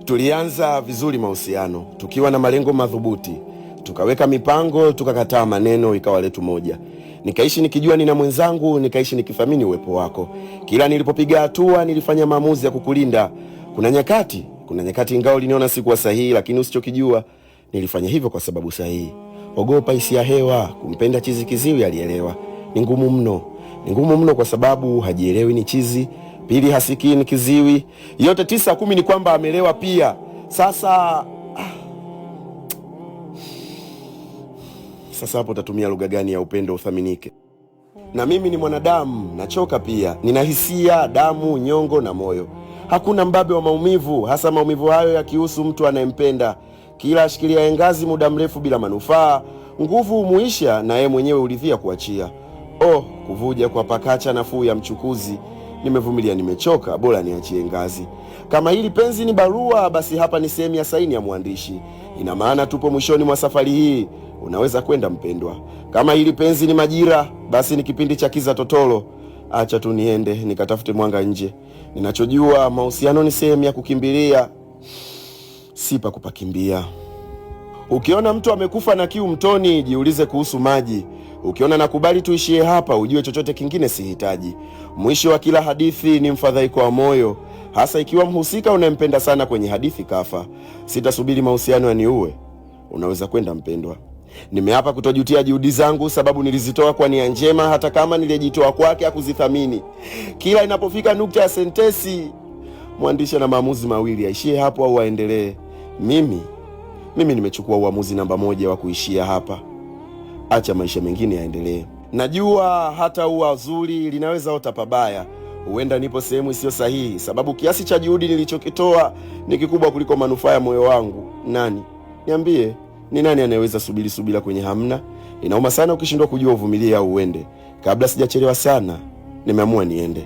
Tulianza vizuri mahusiano, tukiwa na malengo madhubuti. Tukaweka mipango, tukakataa maneno, ikawa letu moja. Nikaishi nikijua nina mwenzangu, nikaishi nikithamini uwepo wako. Kila nilipopiga hatua, nilifanya maamuzi ya kukulinda. Kuna nyakati ingawa uliniona sikuwa sahihi, lakini usichokijua, nilifanya hivyo kwa sababu sahihi. Ogopa hisia hewa, kumpenda chizi kiziwi alielewa. Ni ngumu mno kwa sababu hajielewi ni chizi. Pili, hasikii ni kiziwi. Yote 9-10 ni kwamba amelewa pia. Sasa hapo utatumia lugha gani ya upendo uthaminike? Na mimi ni mwanadamu, nachoka pia. Nina hisia, damu, nyongo na moyo. Hakuna mbabe wa maumivu, hasa maumivu hayo yakihusu mtu anayempenda. Kila ashikilia ngazi muda mrefu bila manufaa, nguvu humuisha na yeye mwenyewe ulidhia kuachia. Kuvuja kwa pakacha nafuu ya mchukuzi. Nimevumilia, nimechoka, bora niachie ngazi. Kama hili penzi ni barua, basi hapa ni sehemu ya saini ya mwandishi. Ina maana tupo mwishoni mwa safari hii, unaweza kwenda mpendwa. Kama hili penzi ni majira, basi ni kipindi cha kiza totolo. Acha tu niende nikatafute mwanga nje. Ninachojua mahusiano ni sehemu ya kukimbilia, si pa kupakimbia. Ukiona mtu amekufa na kiu mtoni, jiulize kuhusu maji. Ukiona nakubali tuishie hapa, ujue chochote kingine sihitaji. Mwisho wa kila hadithi ni mfadhaiko wa moyo, hasa ikiwa mhusika unayempenda sana kwenye hadithi kafa. Sitasubiri mahusiano yaniue, unaweza kwenda mpendwa. Nimeapa kutojutia juhudi zangu, sababu nilizitoa kwa nia njema, hata kama nilijitoa kwake hakuzithamini. Kila inapofika nukta ya sentesi, mwandishi ana maamuzi mawili: aishie hapo au aendelee. Mimi nimechukua uamuzi namba 1 wa kuishia hapa. Acha maisha mengine yaendelee. Najua hata ua zuri linaweza ota pabaya. Huenda nipo sehemu isiyo sahihi, sababu kiasi cha juhudi nilichokitoa ni kikubwa kuliko manufaa ya moyo wangu. Niambie, ni nani anayeweza subira kwenye hamna? Inauma sana ukishindwa kujua uvumilie au uende. Kabla sijachelewa sana, nimeamua niende.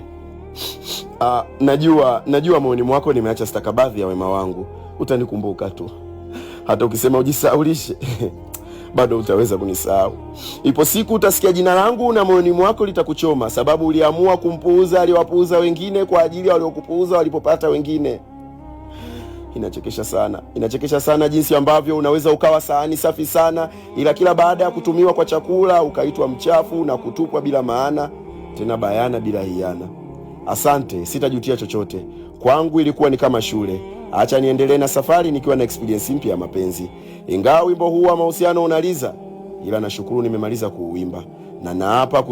Najua moyoni mwako nimeacha stakabadhi ya wema wangu. Utanikumbuka tu. Hata ukisema ujisaulishe bado utaweza kunisahau. Ipo siku utasikia jina langu na moyoni mwako litakuchoma, sababu uliamua kumpuuza aliwapuuza wengine kwa ajili ya waliokupuuza walipopata wengine. Inachekesha sana jinsi ambavyo unaweza ukawa sahani safi sana, ila kila baada ya kutumiwa kwa chakula ukaitwa mchafu na kutupwa bila maana, tena bayana bila hiana. Asante, sitajutia chochote. Kwangu ilikuwa ni kama shule. Acha niendelee na safari nikiwa na experience mpya ya mapenzi. Ingawa wimbo huu wa mahusiano unaliza, ila nashukuru nimemaliza kuuimba. Na naapa